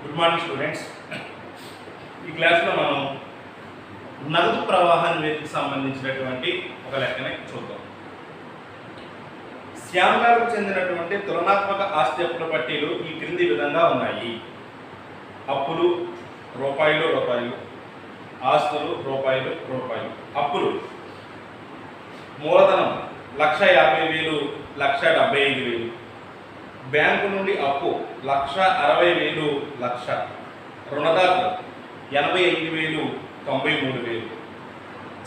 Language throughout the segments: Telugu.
Good morning students. ఈ క్లాస్లో మనం నగదు ప్రవాహ నివేదికకు సంబంధించినటువంటి ఒక లెక్కని చూద్దాం. శ్యామలాలకు చెందినటువంటి తులనాత్మక ఆస్తి అప్పుల పట్టీలు ఈ క్రింది విధంగా ఉన్నాయి. అప్పులు రూపాయలు రూపాయలు, ఆస్తులు రూపాయలు రూపాయలు. అప్పులు మూలధనం 1,50,000, 1,75,000. బ్యాంకు నుండి అప్పు 1,60,000, 1,00,000. రుణదాతలు 85,000, 93,000.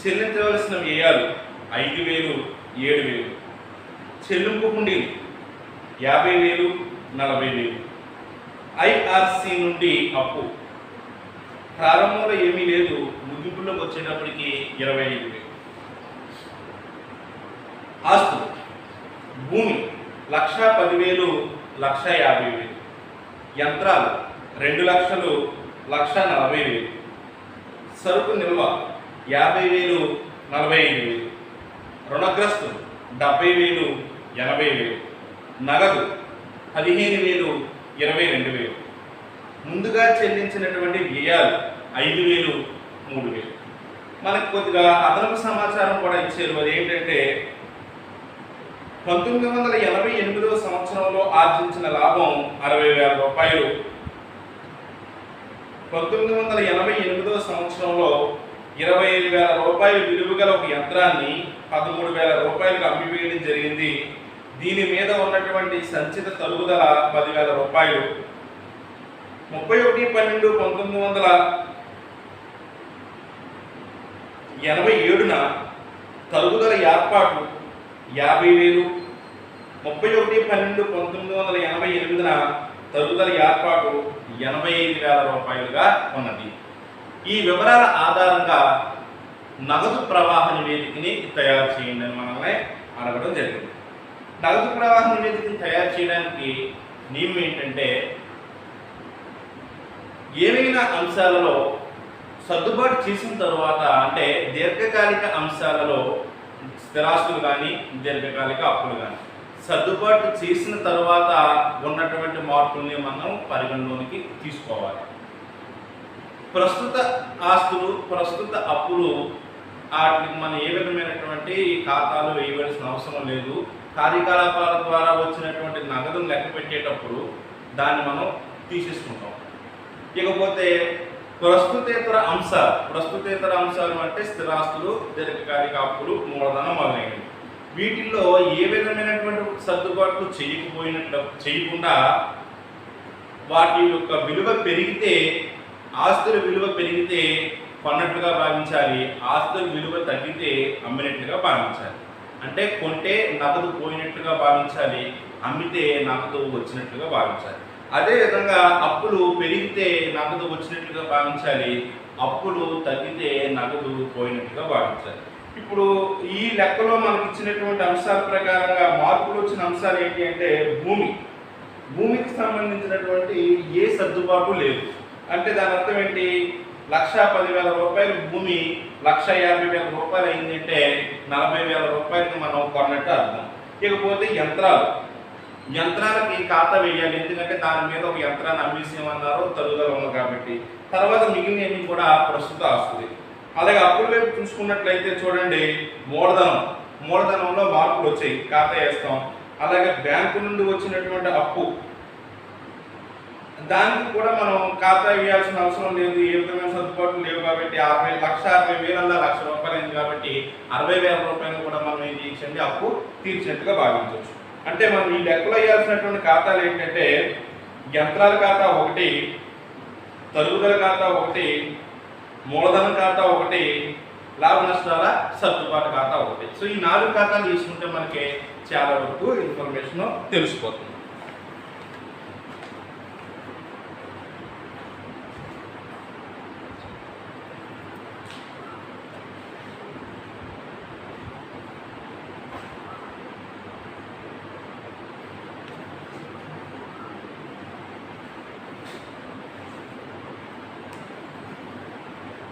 చెల్లించవలసిన వ్యయాలు 5,000, 7,000. చెల్లింపు హుండీలు 50,000, 40,000. ఐఆర్సి నుండి అప్పు ప్రారంభంలో ఏమీ లేదు, ముగింపులోకి వచ్చేటప్పటికి 25,000. ఆస్తులు భూమి 1,10,000, 1,50,000. యంత్రాలు 2,00,000, 1,40,000. సరుకు నిల్వ 50,000, 45,000. రుణగ్రస్తులు 70,000, 80,000. నగదు 15,000, 22,000. ముందుగా చెల్లించినటువంటి వ్యయాలు 5,000, 3,000. మనకు కొద్దిగా అదనపు సమాచారం కూడా ఇచ్చారు. అది ఏంటంటే 1988వ సంవత్సరంలో ఆర్జించిన లాభం 60,000 రూపాయలు. 1988వ సంవత్సరంలో 25,000 రూపాయలు విలువ గల ఒక యంత్రాన్ని 13,000 రూపాయలకు అమ్మివేయడం జరిగింది. దీని మీద ఉన్నటువంటి సంచిత తరుగుదల 10,000 రూపాయలు. 31/12/1987న తరుగుదల ఏర్పాటు 50,000. 31/12/1988న తరుగుదల ఏర్పాటు 85,000 రూపాయలుగా ఉన్నది. ఈ వివరాల ఆధారంగా నగదు ప్రవాహ నివేదికని తయారు చేయండి అని మనల్ని అడగడం జరిగింది. నగదు ప్రవాహ నివేదికని తయారు చేయడానికి నియమం ఏంటంటే, ఏవైనా అంశాలలో సర్దుబాటు చేసిన తర్వాత, అంటే దీర్ఘకాలిక అంశాలలో స్థిరాస్తులు కానీ దీర్ఘకాలిక అప్పులు కానీ సర్దుబాటు చేసిన తర్వాత ఉన్నటువంటి మార్పుల్ని మనం పరిగణలోనికి తీసుకోవాలి. ప్రస్తుత ఆస్తులు, ప్రస్తుత అప్పులు, వాటికి మనం ఏ విధమైనటువంటి ఖాతాలు వేయవలసిన అవసరం లేదు. కార్యకలాపాల ద్వారా వచ్చినటువంటి నగదును లెక్క పెట్టేటప్పుడు దాన్ని మనం తీసేసుకుంటాం. ఇకపోతే ప్రస్తుతేతర అంశాలు అంటే స్థిరాస్తులు, దీర్ఘకాలిక అప్పులు, మూలధనం మొదలైనవి. వీటిల్లో ఏ విధమైనటువంటి సర్దుబాట్లు చేయకుండా వాటి యొక్క విలువ పెరిగితే, ఆస్తుల విలువ పెరిగితే కొన్నట్లుగా భావించాలి, ఆస్తుల విలువ తగ్గితే అమ్మినట్లుగా భావించాలి. అంటే కొంటే నగదు పోయినట్లుగా భావించాలి, అమ్మితే నగదు వచ్చినట్లుగా భావించాలి. అదేవిధంగా అప్పులు పెరిగితే నగదు వచ్చినట్లుగా భావించాలి, అప్పులు తగ్గితే నగదు పోయినట్లుగా భావించాలి. ఇప్పుడు ఈ లెక్కలో మనకి ఇచ్చినటువంటి అంశాల ప్రకారంగా మార్పులు వచ్చిన అంశాలు ఏంటి అంటే, భూమికి సంబంధించినటువంటి ఏ సర్దుబాటు లేదు. అంటే దాని అర్థం ఏంటి, 1,10,000 రూపాయలు భూమి 1,50,000 రూపాయలు అయిందంటే 40,000 రూపాయలకి మనం కొన్నట్టు అర్థం. ఇకపోతే యంత్రాలకి ఖాతా వేయాలి, ఎందుకంటే దాని మీద ఒక యంత్రాన్ని అమ్మేసేమన్నారు, తరుగుదల ఉంది కాబట్టి. తర్వాత మిగిలినవి కూడా ప్రస్తుత ఆస్తుంది. అలాగే అప్పుల వైపు చూసుకున్నట్లయితే చూడండి, మూలధనంలో మార్పులు వచ్చాయి, ఖాతా వేస్తాం. అలాగే బ్యాంకు నుండి వచ్చినటువంటి అప్పు, దానికి కూడా మనం ఖాతా వేయాల్సిన అవసరం లేదు, ఏ విధమైన సర్దుబాట్లు లేవు కాబట్టి 1,60,000 1,00,000 రూపాయలు అయింది కాబట్టి 60,000 రూపాయలు కూడా మనం ఏం చేయించండి, అప్పు తీర్చినట్టుగా భావించవచ్చు. అంటే మనం ఈ లెక్కలో వేయాల్సినటువంటి ఖాతాలు ఏంటంటే, యంత్రాల ఖాతా 1, తరుగుదల ఖాతా 1, మూలధనం ఖాతా 1, లాభ నష్టాల సర్దుబాటు ఖాతా 1. సో ఈ 4 ఖాతాలు తీసుకుంటే మనకి చాలా వరకు ఇన్ఫర్మేషన్ తెలిసిపోతుంది.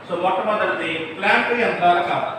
సో మొట్టమొదటిది ప్లాంట్ యంత్రాల ఖాతా.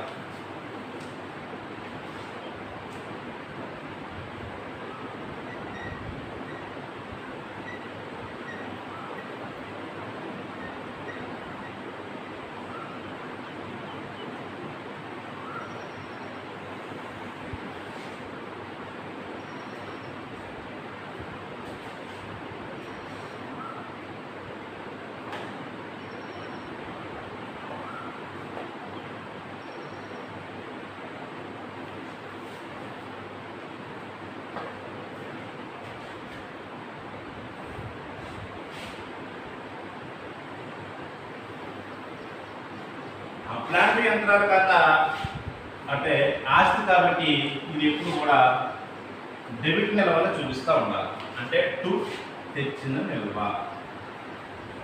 ప్లాంట్ యంత్రాల ఖాతా అంటే ఆస్తి కాబట్టి ఇది ఎప్పుడు కూడా డెబిట్ నిల్వలో చూపిస్తూ ఉండాలి. అంటే టు తెచ్చిన నిల్వ.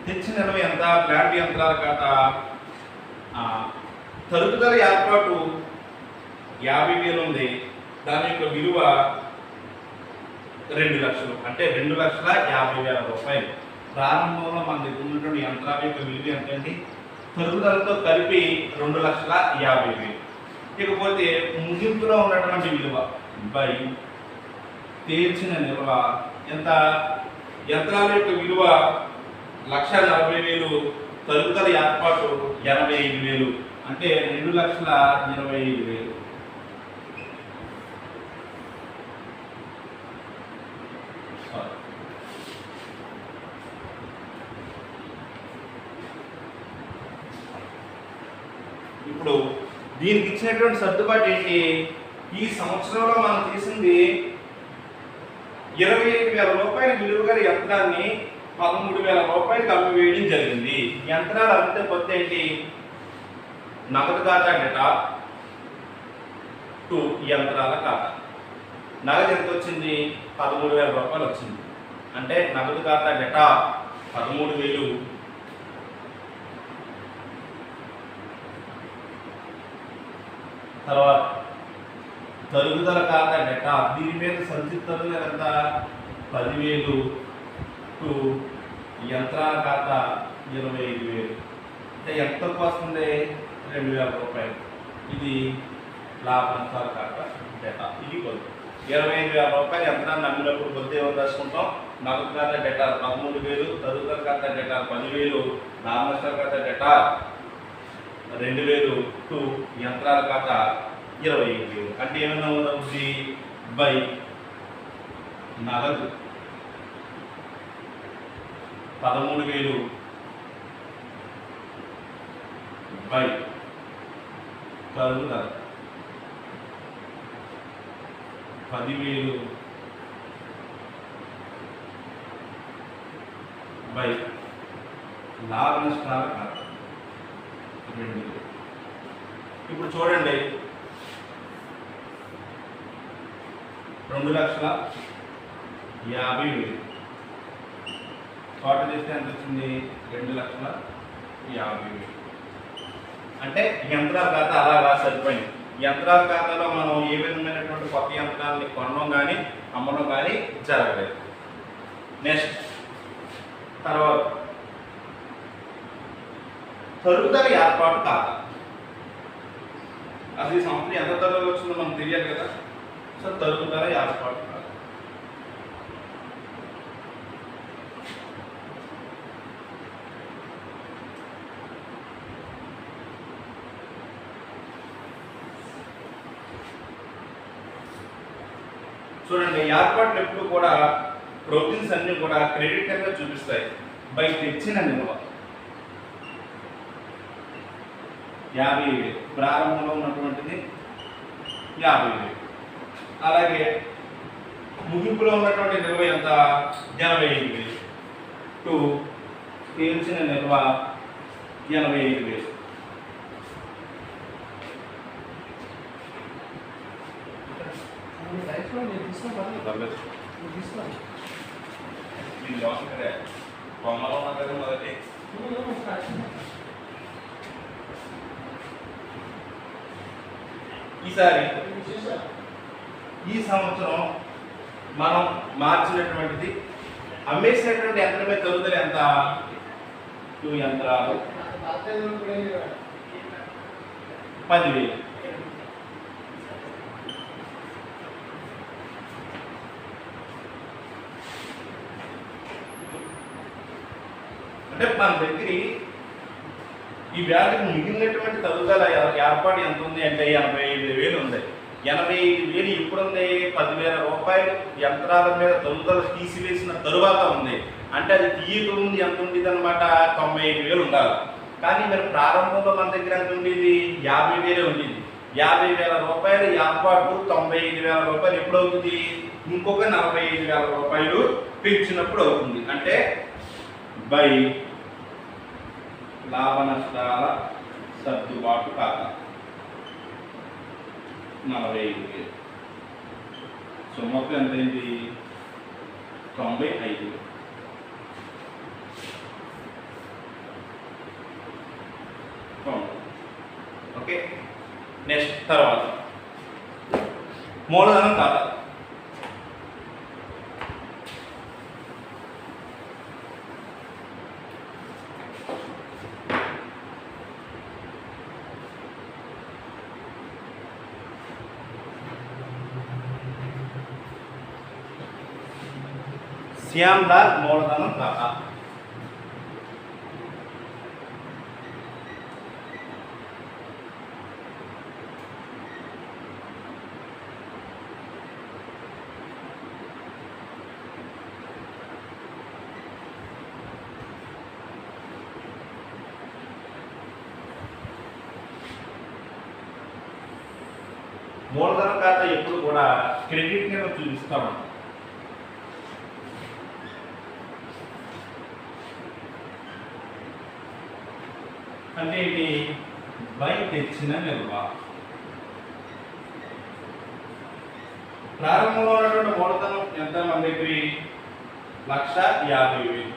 తెచ్చిన నిల్వ ఎంత? ప్లాంట్ యంత్రాల ఖాతా తరుగుదల ఏర్పాటు 50,000 ఉంది. దాని యొక్క విలువ 2 లక్షలు. అంటే 2,50,000 రూపాయలు. ప్రారంభంలో మన దగ్గర ఉన్నటువంటి యంత్రాల యొక్క విలువ ఎంతండి? తరుగుదలతో కలిపి 2,50,000. ఇకపోతే ముగింపులో ఉన్నటువంటి విలువ బై తేల్చిన నిల్వ ఎంత? యంత్రాల యొక్క విలువ 1,40,000, తరుగుదల ఏర్పాటు 85,000. అంటే 2,25,000. ఇప్పుడు దీనికి ఇచ్చినటువంటి సర్దుబాటు ఏంటి? ఈ సంవత్సరంలో మనం చేసింది 25,000 రూపాయల విలువ గల యంత్రాన్ని 13,000 రూపాయలకి అమ్మివేయడం జరిగింది. యంత్రాలు అమ్మితే కొత్త ఏంటి? నగదు ఖాతా డేటా టు యంత్రాల ఖాతా. నగదు ఎంత వచ్చింది? 13,000 రూపాయలు వచ్చింది. అంటే నగదు ఖాతా డేటా 13,000. తర్వాత తరుగుదల ఖాతా డేటా దీని మీద సంచిత తరుగుదల ఎంత? 10,000 టు యంత్రాల ఖాతా 25,000. అంటే ఎంత వస్తుంది? 2,000 రూపాయలు. ఇది లాభ నష్టాల ఖాతా డేటా. ఇది కొద్ది 25,000 రూపాయలు యంత్రాన్ని అమ్మినప్పుడు కొద్ది ఏమని రాసుకుంటాం? నగదు ఖాతా డేటా 13,000, తరుగుదల ఖాతా డేటా 10,000, లాభ నష్టాల ఖాతా డేటా 2,000 టు యంత్రాల ఖాతా 25,000. అంటే ఏమన్నా అవుతుంది? బై నగదు 13,000 బై తరుగుదల 10,000 బై లాభ నష్టాల ఖాతా 2,000. ఇప్పుడు చూడండి, 2,50,000 టోటల్ చేస్తే ఎంత వచ్చింది? 2,50,000. అంటే యంత్రాల ఖాతా అలా సరిపోయింది. యంత్రాల ఖాతాలో మనం ఏ విధమైనటువంటి కొత్త యంత్రాలని కొనడం కానీ అమ్మడం కానీ జరగలేదు. నెక్స్ట్ తర్వాత తరుగుదల ఏర్పాటు ఖాతా. అసలు ఈ సంవత్సరం ఎంత తరుగుదల వచ్చిందో మనకు తెలియాలి కదా. సో తరుగుదల ఏర్పాటు ఖాతా. చూడండి, ఏర్పాట్లు ఎప్పుడు కూడా ప్రోటీన్స్ అన్ని కూడా క్రెడిట్ గా చూపిస్తాయి. బై తెచ్చిన నిల్వ 50,000. ప్రారంభంలో ఉన్నటువంటిది 50,000. అలాగే ముగింపులో ఉన్నటువంటి నిల్వ ఎంత? 85,000 టు తేల్చిన నిల్వ 85,000. ఈసారి ఈ సంవత్సరం మనం మార్చినటువంటిది అమ్మేసినటువంటి యంత్రం మీద తరుగుదల ఎంత? 2 యంత్రాలు 10,000. అంటే మన దగ్గర ఈ వ్యాధికి మిగిలినటువంటి తరుగుదల ఏర్పాటు ఎంత ఉంది అంటే 85,000 ఉంది. 85,000 ఇప్పుడు ఉంది. 10,000 రూపాయలు యంత్రాల మీద తరుగుదల తీసివేసిన తరువాత ఉంది. అంటే అది తీయక ముందు ఎంత ఉండేది అనమాట? 95,000 ఉండాలి. కానీ మరి ప్రారంభంలో మన దగ్గర ఎంత ఉండేది? 50,000 ఉండేది. 50,000 రూపాయలు ఏర్పాటు 95,000 రూపాయలు ఎప్పుడు అవుతుంది? ఇంకొక 45,000 రూపాయలు పెంచినప్పుడు అవుతుంది. అంటే బై లాభ నష్టాల సర్దుబాటు ఖాతా 45,000. సో మొత్తం ఎంత అయింది? 95,000. ఓకే, నెక్స్ట్ తర్వాత మూలధనం ఖాతా. శ్యామ్లాల్ మూలధనం ఖాతా. మూలధన ఖాతా ఎప్పుడు కూడా క్రెడిట్ కింద చూపిస్తాము. అంటే ఇది బై తెచ్చిన నిల్వ. ప్రారంభంలో ఉన్నటువంటి మూలధనం ఎంత మన దగ్గర? 1,50,000.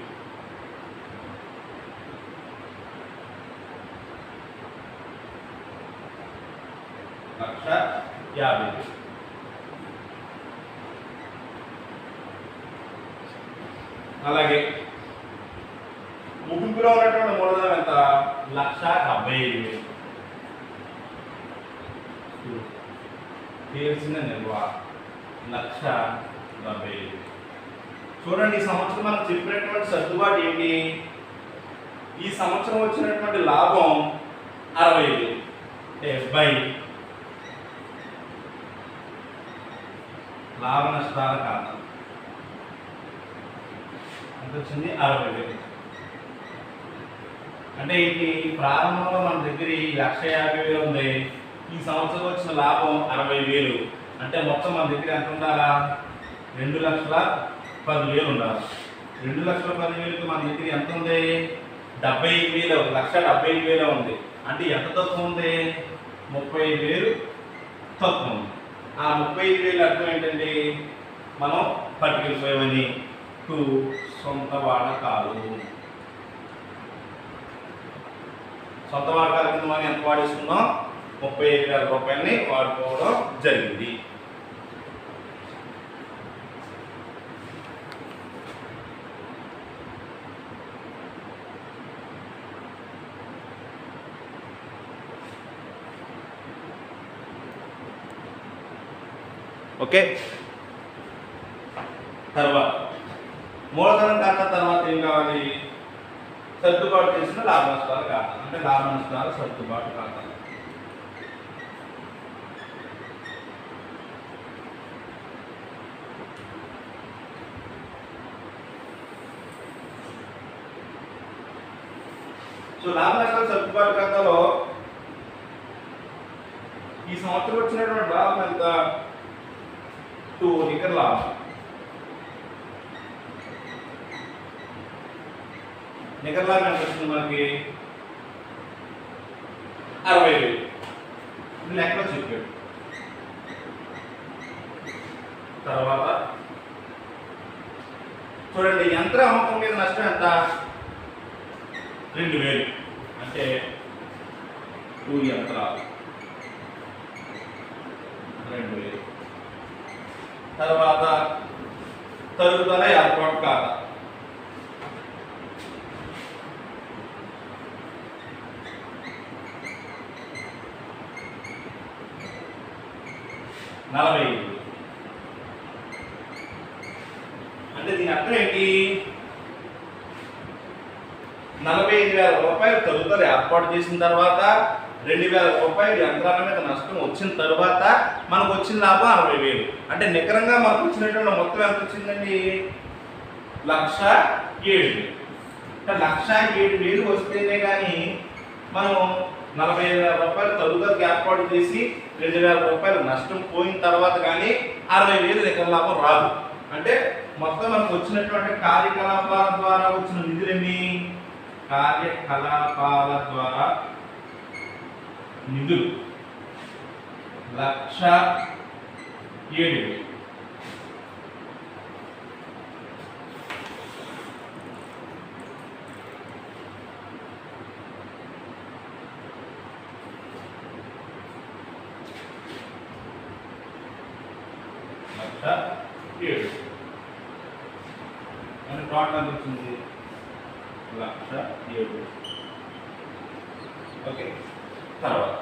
అలాగే ముగింపులో ఉన్నటువంటి మూలధనం ఎంత? 1,75,000. తెలిసిన నిల్వ 1,70,000. చూడండి, ఈ సంవత్సరం మనం చెప్పినటువంటి సర్దుబాటు ఏంటి? ఈ సంవత్సరం వచ్చినటువంటి లాభం 60,000. 70 లాభ నష్టాల ఖాతా ఎంత వచ్చింది? 60,000. అంటే ఇది ప్రారంభంలో మన దగ్గర 1,50,000 ఉంది. ఈ సంవత్సరం వచ్చిన లాభం 60,000. అంటే మొత్తం మన దగ్గర ఎంత ఉండాలా? 2,10,000 ఉండాలి. 2,10,000కి మన దగ్గర ఎంత ఉంది? 75,000. 1,75,000 ఉంది. అంటే ఎంత తక్కువ ఉంది? 35,000 తక్కువ ఉంది. ఆ 35,000 అర్థం ఏంటండి? మనం పట్టుకెళ్ళిపోయామని. సొంత వాడకాలు. సొంత వాడకాల కింద మనం ఎంత వాడేసుకున్నాం? 35,000 రూపాయలని వాడుకోవడం జరిగింది. ఓకే, తర్వాత మూలధనం ఖాతా తర్వాత ఏం కావాలి? సర్దుబాటు చేసిన లాభ నష్టాల ఖాతా. అంటే లాభ నష్టాల సర్దుబాటు ఖాతా. సో లాభ నష్టాల సర్దుబాటు ఖాతాలో ఈ సంవత్సరం వచ్చినటువంటి లాభం ఎంత? 2 నికర లాభం. నికర లాభం ఎంత వస్తుంది మనకి? 60,000. ఇది లెక్కలో చెప్పాడు. తర్వాత చూడండి, యంత్ర అమ్మకం మీద నష్టం ఎంత? 2,000. అంటే 2 యంత్రాలు 2,000. తర్వాత తరుగుదల ఏర్పాటు ఖాతా. $40,000. అంటే దీని అర్థం ఏంటి? 45,000 రూపాయలు తరుగుదల ఏర్పాటు చేసిన తర్వాత 2,000 రూపాయలు యంత్రాల మీద నష్టం వచ్చిన తర్వాత మనకు వచ్చిన లాభం 60,000. అంటే నికరంగా మనకు వచ్చినటువంటి మొత్తం ఎంత వచ్చిందండి? 1,07,000. అంటే 1,07,000 వస్తేనే కానీ మనం 45,000 రూపాయలు తరుగుదలకు ఏర్పాటు చేసి 2,000 రూపాయలు నష్టం పోయిన తర్వాత కానీ 60,000 నికర లాభం రాదు. అంటే మొత్తం మనకు వచ్చినటువంటి కార్యకలాపాల ద్వారా వచ్చిన నిధులన్నీ కార్యకలాపాల ద్వారా నిధులు 1,07,000. అంటే టోటల్ ఎంత వచ్చింది 1,07,000. ఓకే. తర్వాత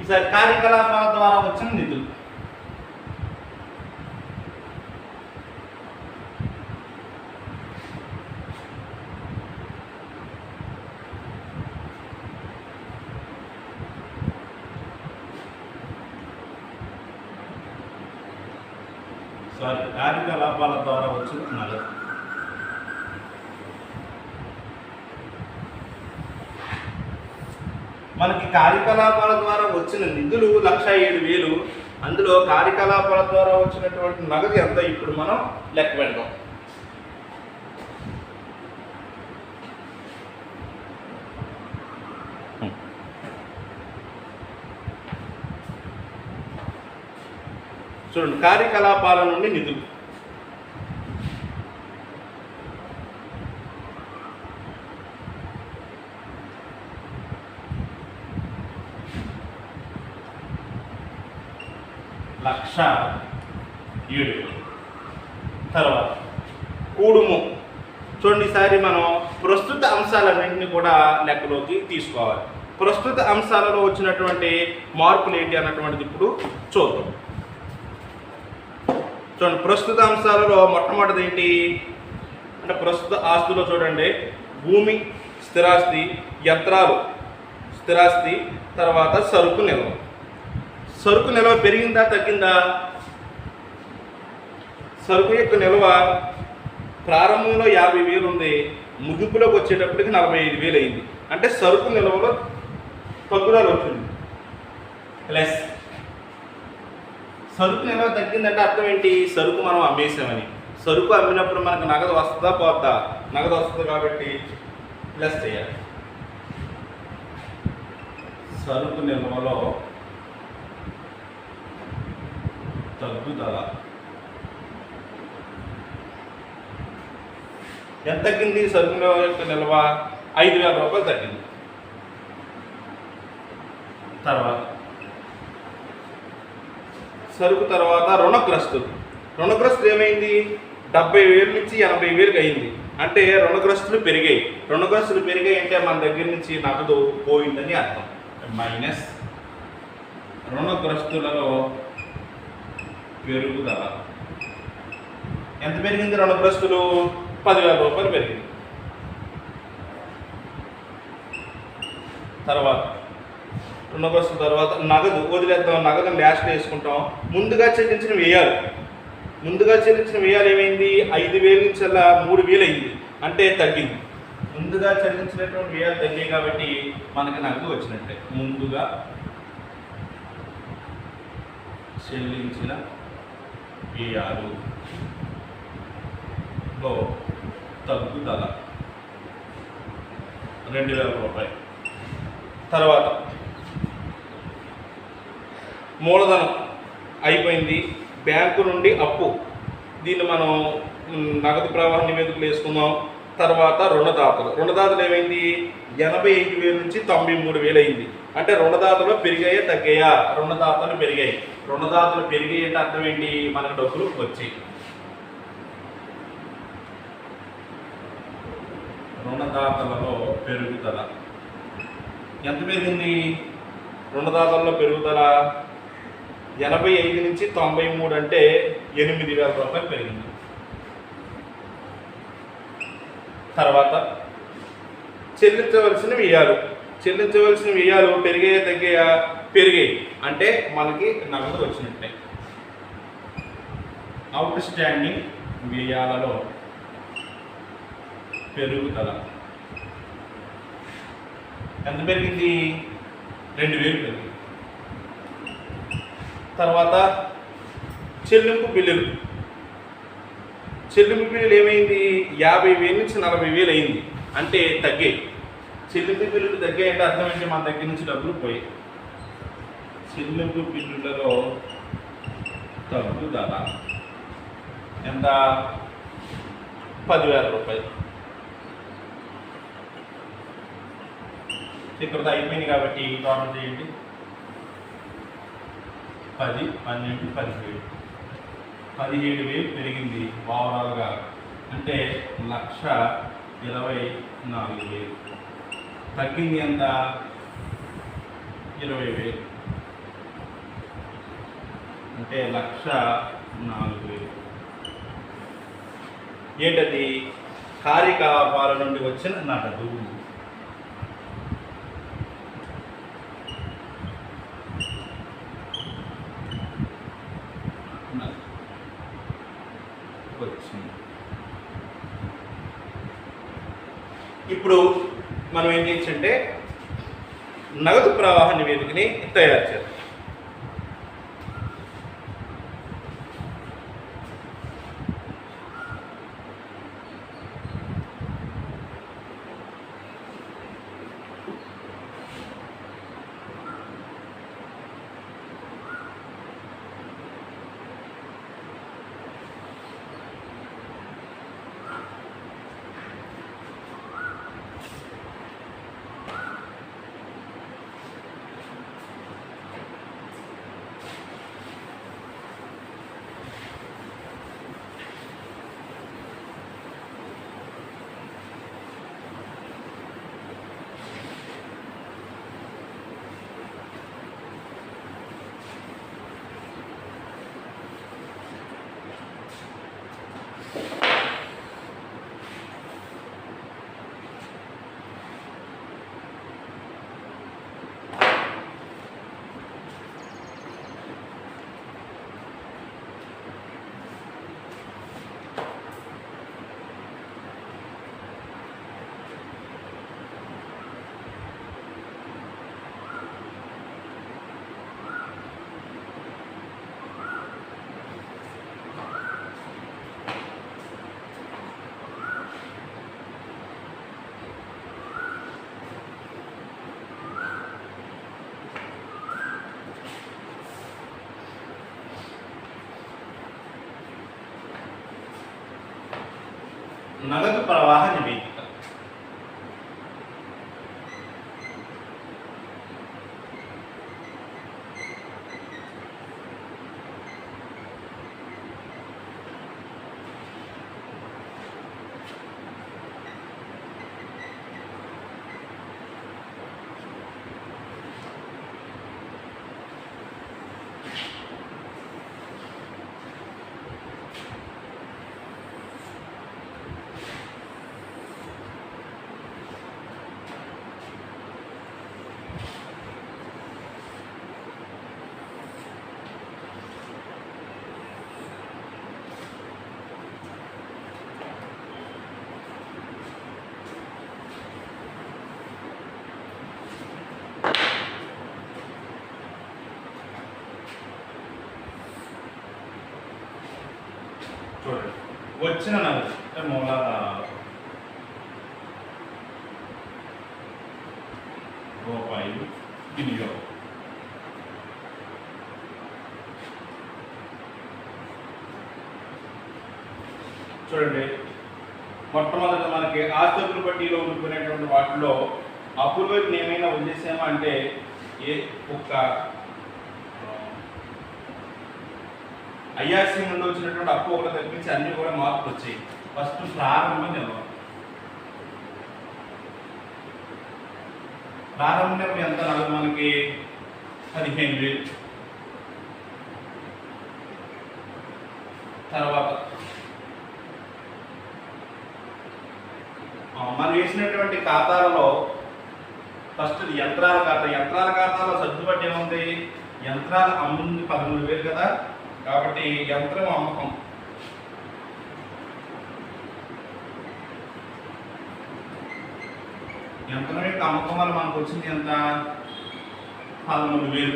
ఈసారి కార్యకలాపాల ద్వారా వచ్చిన నిధులు కార్యకలాపాల ద్వారా వచ్చిన నగదు మనకి కార్యకలాపాల ద్వారా వచ్చిన నిధులు 1,07,000. అందులో కార్యకలాపాల ద్వారా వచ్చినటువంటి నగదు ఎంత ఇప్పుడు మనం లెక్క పెడదాం. చూడండి, కార్యకలాపాల నుండి నిధులు లక్ష 7. తర్వాత కూడుము. చూడండి, ఈసారి మనం ప్రస్తుత అంశాలన్నింటినీ కూడా లెక్కలోకి తీసుకోవాలి. ప్రస్తుత అంశాలలో వచ్చినటువంటి మార్పులు ఏంటి అన్నటువంటిది ఇప్పుడు చూద్దాం. చూడండి, ప్రస్తుత అంశాలలో మొట్టమొదటిది ఏంటి అంటే ప్రస్తుత ఆస్తులో చూడండి, భూమి స్థిరాస్తి, యంత్రాలు స్థిరాస్తి, తర్వాత సరుకు నిల్వ. సరుకు నిల్వ పెరిగిందా తగ్గిందా? సరుకు యొక్క నిల్వ ప్రారంభంలో 50,000 ఉంది, ముగింపులోకి వచ్చేటప్పటికి 45,000 అయింది. అంటే సరుకు నిల్వలో తగ్గుదల వచ్చింది. ప్లస్ సరుకు నిల్వ తగ్గిందంటే అర్థం ఏంటి? సరుకు మనం అమ్మేసామని. సరుకు అమ్మినప్పుడు మనకు నగదు వస్తుందా పోద్దా? నగదు వస్తుంది కాబట్టి ప్లస్ చేయాలి. సరుకు నిల్వలో తగ్గుదల ఎంత తగ్గింది? సరుకు యొక్క నిల్వ 5,000 రూపాయలు తగ్గింది. తర్వాత సరుకు తర్వాత రుణగ్రస్తులు. రుణగ్రస్తులు ఏమైంది? 70,000 నుంచి 80,000కి అయింది. అంటే రుణగ్రస్తులు పెరిగాయి. రుణగ్రస్తులు పెరిగాయి అంటే మన దగ్గర నుంచి నగదు పోయిందని అర్థం. మైనస్ రుణగ్రస్తులలో పెరుగుదల. ఎంత పెరిగింది? రుణగ్రస్తులు 10,000 రూపాయలు పెరిగింది. తర్వాత రుణగ్రస్తుల తర్వాత నగదు వదిలేద్దాం, నగదుని లాస్ట్లో వేసుకుంటాం. ముందుగా చెల్లించిన వ్యయాలు. ముందుగా చెల్లించిన వ్యయాలు ఏమైంది? 5,000 నుంచి అలా 3,000 అయింది. అంటే తగ్గింది. ముందుగా చెల్లించినటువంటి వ్యయాలు తగ్గాయి కాబట్టి మనకి నగదు వచ్చినట్టే. ముందుగా చెల్లించిన వ్యయాలులో తగ్గుదల 2000 రూపాయలు. తర్వాత మూలధనం అయిపోయింది. బ్యాంకు నుండి అప్పు, దీన్ని మనం నగదు ప్రవాహ నివేదికలు వేసుకుందాం. తర్వాత రుణదాతలు ఏమైంది? 85,000 నుంచి 93,000 అయింది. అంటే రుణదాతలు పెరిగాయా తగ్గాయా? రుణదాతలు పెరిగాయి. రుణదాతలు పెరిగాయి అంటే అర్థం ఏంటి? మనకు డబ్బులు వచ్చాయి. రుణదాతలలో పెరుగుదల ఎంత పెరిగింది? రుణదాతల్లో పెరుగుదల 85 నుంచి 93 అంటే 8,000 రూపాయలు పెరిగింది. తర్వాత చెల్లించవలసిన వ్యయాలు పెరిగాయా తగ్గాయా? పెరిగాయి. అంటే మనకి నగదు వచ్చినట్టే. అవుట్ స్టాండింగ్ వ్యయాలలో పెరుగుదల ఎంత పెరిగింది? 2,000 పెరిగింది. తర్వాత చెల్లింపు బిల్లులు ఏమైంది? 50,000 నుంచి 40,000 అయింది. అంటే తగ్గాయి. చెల్లింపు బిల్లులు తగ్గాయి అంటే అర్థం ఏంటి? మన దగ్గర నుంచి డబ్బులు పోయాయి. చెల్లింపు బిల్లులలో తగ్గుదల ఎంత? 10,000 రూపాయలు. ఇక్కడ అయిపోయింది కాబట్టి టోటల్ చేయండి. 10, 12, 17 17,000 పెరిగింది ఓవరాల్గా. అంటే 1,24,000. తగ్గింది ఎంత? 20,000. అంటే 1,04,000. ఏంటది? కార్యకలాపాల నుండి వచ్చిన నగదు. వచ్చింది. ఇప్పుడు మనం ఏం చేయొచ్చంటే నగదు ప్రవాహ నివేదికని తయారు చేద్దాం. నగదు ప్రవాహ నివేదిక. చూడండి, వచ్చిన నగదు అంటే మూలాధారాలు రూపాయలు వినియోగం. చూడండి, మొట్టమొదట మనకి ఆస్తుల పట్టీలో ఉండుకునేటువంటి వాటిలో అప్పుల వైపు ఏమైనా వదిలేసామా అంటే ఒక ఐఆర్సీ నుండి వచ్చినటువంటి అప్పు ఒకటి తగ్గించి అన్ని కూడా మార్పులు వచ్చాయి. ఫస్ట్ ప్రారంభ నిల్వ. ప్రారంభ నిల్వ ఎంత నగదు మనకి 15,000. తర్వాత మనం వేసినటువంటి ఖాతాలలో ఫస్ట్ యంత్రాల ఖాతాలో సర్దుబాటు ఏముంది, యంత్రాల అమ్ముంది 13,000 కదా, కాబట్టి యంత్రం అమ్మకం యంత్రం యొక్క అమ్మకం వల్ల మనకు వచ్చింది ఎంత, 13,000.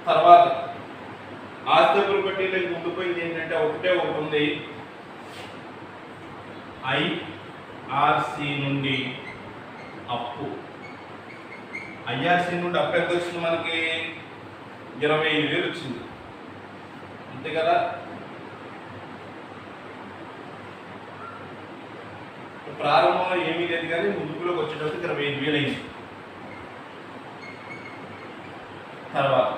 తర్వాత ఆస్తుల పట్టీలో ఉండిపోయింది ఏంటంటే ఒకటి ఉంది, ఐఆర్సి నుండి అప్పు. ఐఆర్సి నుండి అప్పు ఎంత వచ్చింది మనకి, 25,000 వచ్చింది, అంతే కదా. ప్రారంభంలో ఏమీ లేదు కానీ ముదుపులోకి వచ్చేటప్పుడు 25,000 అయింది. తర్వాత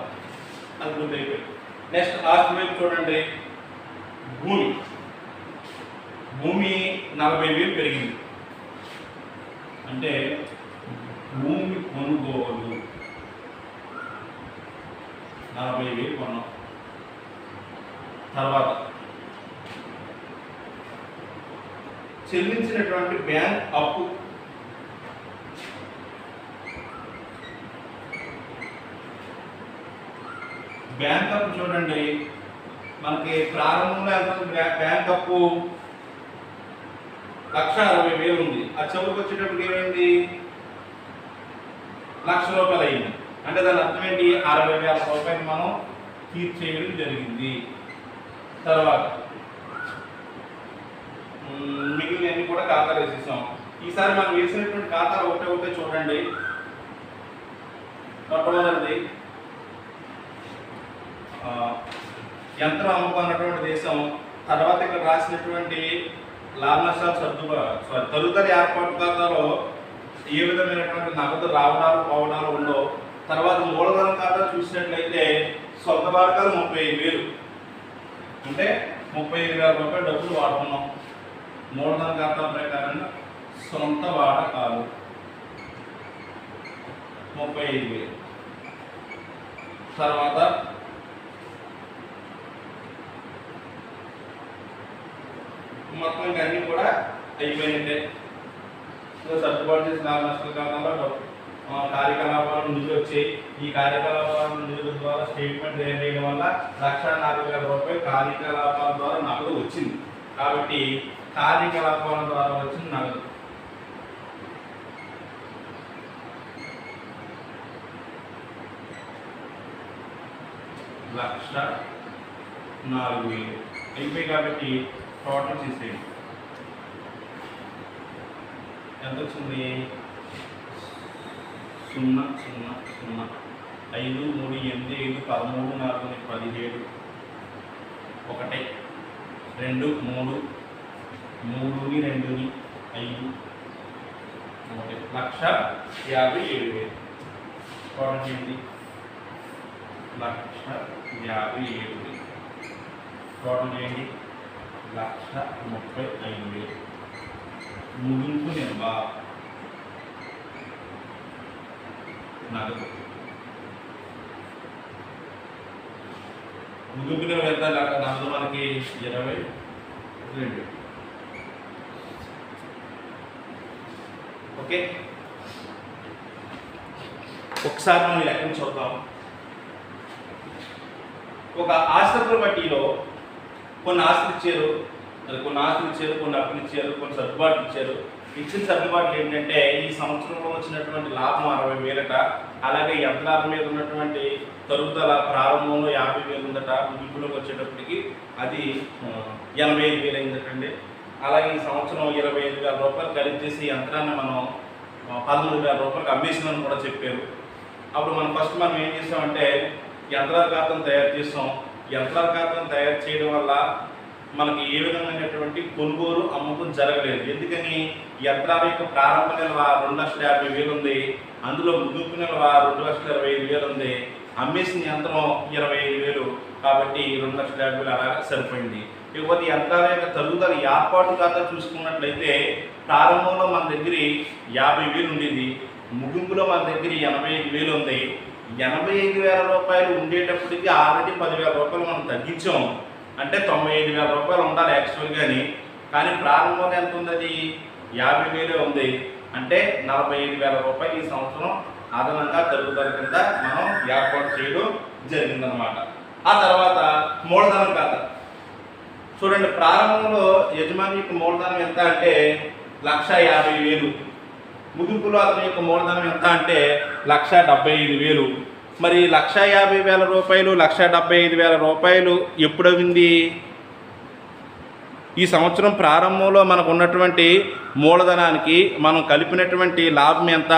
అది గుర్తయిపోయింది. నెక్స్ట్ ఆస్తి వైపు చూడండి, భూమి 40,000 పెరిగింది, అంటే భూమి కొనుగోలు 40,000 కొన్నాం. తర్వాత చెల్లించినటువంటి బ్యాంక్ అప్పు చూడండి, మనకి ప్రారంభంలో బ్యాంక్ అప్పు 1,60,000 ఉంది. ఆ చివరికి వచ్చేటప్పుడు ఏమైంది, 1,00,000 రూపాయలు అయింది. అంటే దాని అర్థం ఏంటి, 60,000 రూపాయలు మనం తీర్చేయడం జరిగింది. తర్వాత మిగిలినన్ని కూడా ఖాతాలు వేసేసాం. ఈసారి మనం వేసినటువంటి ఖాతాలు ఒకటే చూడండి. మొట్టమొదటిది యంత్రం అమ్ముకున్నటువంటి దేశం. తర్వాత ఇక్కడ రాసినటువంటి లాభ నష్టాలు తదుపరి ఏర్పాటు ఖాతాలో ఏ విధమైనటువంటి నగదు రావడాలు పోవడాలు ఉండవు. తర్వాత మూలధనం ఖాతా చూసినట్లయితే సొంత వాడకాలు 35,000, అంటే 35,000 రూపాయలు డబ్బులు వాడుకున్నాం. మూలధన ఖాతా ప్రకారంగా సొంత వాడకాలు 35,000. తర్వాత మొత్తం ఇవన్నీ కూడా అయిపోయినట్టే. సర్దుబాటు చేసిన లాభ నష్టాల ఖాతాలో కార్యకలాపాలు నిధులు వచ్చాయి. ఈ కార్యకలాపాల నిధుల ద్వారా స్టేట్మెంట్ చేయడం వల్ల 1,04,000 రూపాయలు కార్యకలాపాల ద్వారా నగదు వచ్చింది. కాబట్టి కార్యకలాపాల ద్వారా వచ్చిన నగదు $1,04,000 అయిపోయి. కాబట్టి టోటల్ చేసేయండి, ఎంత వచ్చింది, 0 0 0 5 3 8 5 13 4 17 1 2 3 3 2 5 1,57,000. టోటల్ చేయండి, 1,57,000. టోటల్ చేయండి, 1,35,000. ముగింపు నిల్వ నగదు. ముగింపు నిల్వ ఎంత నగదు మనకి 22. ఓకే, ఒకసారి మనం లెక్కను చూద్దాం. ఒక ఆస్తుల పట్టీలో కొన్ని ఆస్తులు ఇచ్చారు, కొన్ని అప్పులు ఇచ్చారు, కొన్ని సర్దుబాట్లు ఇచ్చారు. ఇచ్చిన సర్దుబాట్లు ఏంటంటే ఈ సంవత్సరంలో వచ్చినటువంటి లాభం 60,000 అలాగే యంత్రాల మీద ఉన్నటువంటి తరుగుదల ప్రారంభంలో 50,000 ఉందట, ముగింపులోకి వచ్చేటప్పటికి అది 85,000 అయిందటండి. అలాగే ఈ సంవత్సరం 25,000 రూపాయలు ఖరీదు చేసి యంత్రాన్ని మనం 13,000 రూపాయలకు అమ్మేసిందని కూడా చెప్పారు. అప్పుడు మనం ఏం చేసామంటే యంత్రాల ఖాతాను తయారు చేసాం. యంత్రాల ఖాతాను తయారు చేయడం వల్ల మనకి ఏ విధమైనటువంటి కొనుగోలు అమ్మకం జరగలేదు. ఎందుకని యంత్రాల యొక్క ప్రారంభ నిల్వ 2,50,000 ఉంది, అందులో ముగింపు నిల్వ 2,25,000 ఉంది, అమ్మేసిన యంత్రం 25,000, కాబట్టి 2,50,000 అలా సరిపోయింది. ఇకపోతే యంత్రాల యొక్క తరుగుదల ఏర్పాటు ఖాతా చూసుకున్నట్లయితే ప్రారంభంలో మన దగ్గర 50,000 ఉండేది, ముగింపులో మన దగ్గర 85,000 ఉంది. 85,000 రూపాయలు ఉండేటప్పటికి ఆల్రెడీ 10,000 రూపాయలు మనం తగ్గించాం. అంటే 95,000 రూపాయలు ఉండాలి యాక్చువల్గా, కానీ ప్రారంభంలో ఎంత ఉంది? అది 50,000 ఉంది. అంటే 45,000 రూపాయలు ఈ సంవత్సరం అదనంగా తరుగుదల కింద మనం ఏర్పాటు చేయడం జరిగిందనమాట. ఆ తర్వాత మూలధనం ఖాతా చూడండి. ప్రారంభంలో యజమాని యొక్క మూలధనం ఎంత అంటే 1,50,000, ముగింపులో అతని యొక్క మూలధనం ఎంత అంటే 1,75,000. మరి 1,50,000 రూపాయలు 1,75,000 రూపాయలు ఎప్పుడు అయింది? ఈ సంవత్సరం ప్రారంభంలో మనకు ఉన్నటువంటి మూలధనానికి మనం కలిపినటువంటి లాభం ఎంత?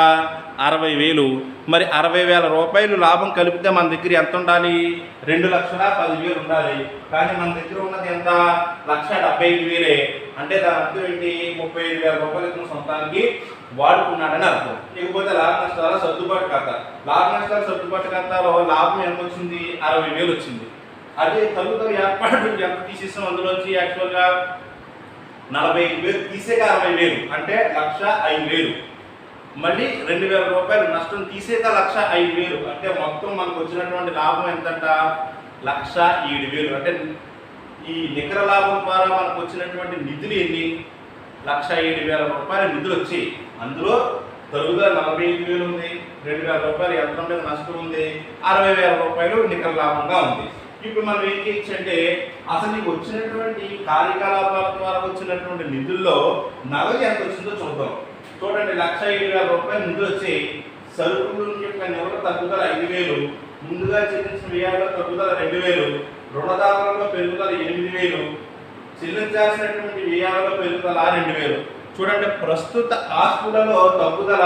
60,000. మరి 60,000 రూపాయలు లాభం కలిపితే మన దగ్గర ఎంత ఉండాలి? 2,10,000 ఉండాలి. కానీ మన దగ్గర ఉన్నది ఎంత? 1,75,000. అంటే దాని అర్థం ఏంటి? 35,000 రూపాయలు సొంతానికి వాడుకున్నాడని అర్థం. ఇకపోతే లాభ నష్టాల సర్దుబాటు ఖాతా. లాభ నష్టాల సర్దుబాటు ఖాతాలో లాభం ఎంత వచ్చింది? 60,000 వచ్చింది. అదే తరుగుదల ఏర్పాటు ఎంత తీసేసాం? అందులోంచి యాక్చువల్గా 45,000 తీసేక 60,000, అంటే 1,05,000. మళ్ళీ 2,000 రూపాయలు నష్టం తీసేక 1,05,000, అంటే మొత్తం మనకు వచ్చినటువంటి లాభం ఎంతంట? 1,07,000. అంటే ఈ నికర లాభం ద్వారా మనకు వచ్చినటువంటి నిధులు ఎన్ని? 1,07,000 రూపాయల నిధులు వచ్చి, అందులో తరుగుదల 45,000 ఉంది, 2,000 రూపాయలు యంత్రం మీద నష్టం ఉంది, 60,000 రూపాయలు నికర లాభంగా ఉంది. ఇప్పుడు మనం ఏం చేయొచ్చు అంటే అసలు నీకు వచ్చినటువంటి కార్యకలాపాల ద్వారా వచ్చినటువంటి నిధుల్లో నగదు ఎంత వచ్చిందో చూద్దాం. చూడండి, 1,07,000 రూపాయలు నిధులు వచ్చి సరుకుల యొక్క నిల్వ తగ్గుదల 5,000, ముందుగా చెల్లించిన వ్యయాల్లో తగ్గుదల 2,000, రుణదాతలలో పెరుగుదల 8,000, చెల్లించాల్సినటువంటి వ్యయాలలో పెరుగుదల 2,000. చూడండి, ప్రస్తుత ఆస్తులలో తగ్గుదల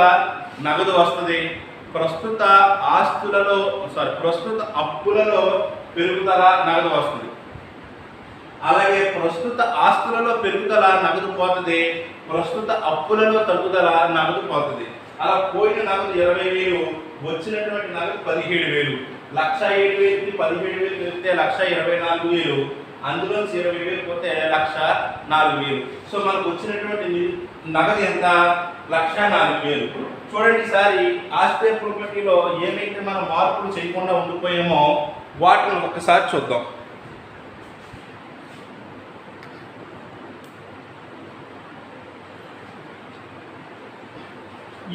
నగదు వస్తుంది, ప్రస్తుత అప్పులలో పెరుగుదల నగదు వస్తుంది. అలాగే ప్రస్తుత ఆస్తులలో పెరుగుదల నగదు పోతుంది, ప్రస్తుత అప్పులలో తగ్గుదల నగదు పోతుంది. అలా పోయిన నగదు 20,000, వచ్చినటువంటి నగదు 17,000. 1,07,000కి 17,000 పెరిగితే 1,24,000, అందులో 20,000 పోతే 1,04,000. సో మనకు వచ్చినటువంటి నగదు ఎంత? 1,04,000. చూడండి, ఈసారి ఆస్తి ప్రాపర్టీలో ఏమైతే మనం మార్పులు చేయకుండా ఉండిపోయామో వాటిని ఒక్కసారి చూద్దాం.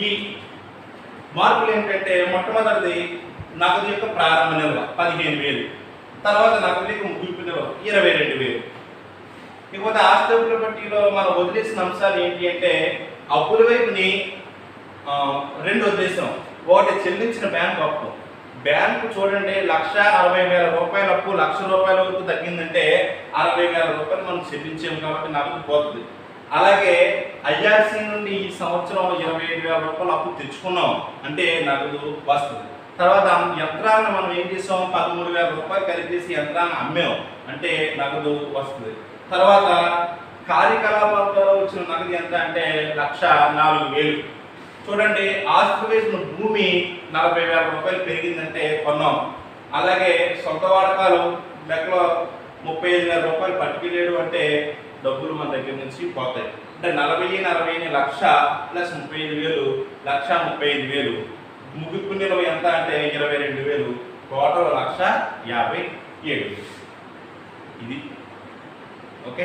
ఈ మార్పులు ఏంటంటే మొట్టమొదటిది నగదు యొక్క ప్రారంభ నిల్వ 15,000, తర్వాత నగదు యొక్క ముగింపు నిల్వ 22,000. ఇకపోతే ఆస్తి ప్రాపర్టీలో మనం వదిలేసిన అంశాలు ఏంటి అంటే అప్పుల వైపుని 2 వదిలేసాం. ఒకటి చెల్లించిన బ్యాంకు అప్పు. బ్యాంకు చూడండి, 1,60,000 రూపాయల అప్పు 1,00,000 రూపాయల వరకు తగ్గిందంటే 60,000 రూపాయలు మనం చెల్లించాము కాబట్టి నగదు పోతుంది. అలాగే ఐఆర్సీ నుండి ఈ సంవత్సరం 25,000 రూపాయలు అప్పు తెచ్చుకున్నాం అంటే నగదు వస్తుంది. తర్వాత యంత్రాలను మనం ఏం చేసాం? 13,000 రూపాయలు ఖరీదేసి యంత్రాన్ని అమ్మాం అంటే నగదు వస్తుంది. తర్వాత కార్యకలాపాల ద్వారా వచ్చిన నగదు ఎంత అంటే 1,04,000. చూడండి, ఆస్తి వేసిన భూమి 40,000 రూపాయలు పెరిగిందంటే కొన్నాం. అలాగే సొంత వాడకాలు లెక్కలో 35,000 రూపాయలు పట్టుకెళ్ళాడు అంటే డబ్బులు మన దగ్గర నుంచి పోతాయి. అంటే 40,40 1,00,000 ప్లస్ 35,000 1,35,000. ముగింపు నిల్వ ఎంత అంటే 22,000, టోటల్ 1,57,000. ఇది ఓకే.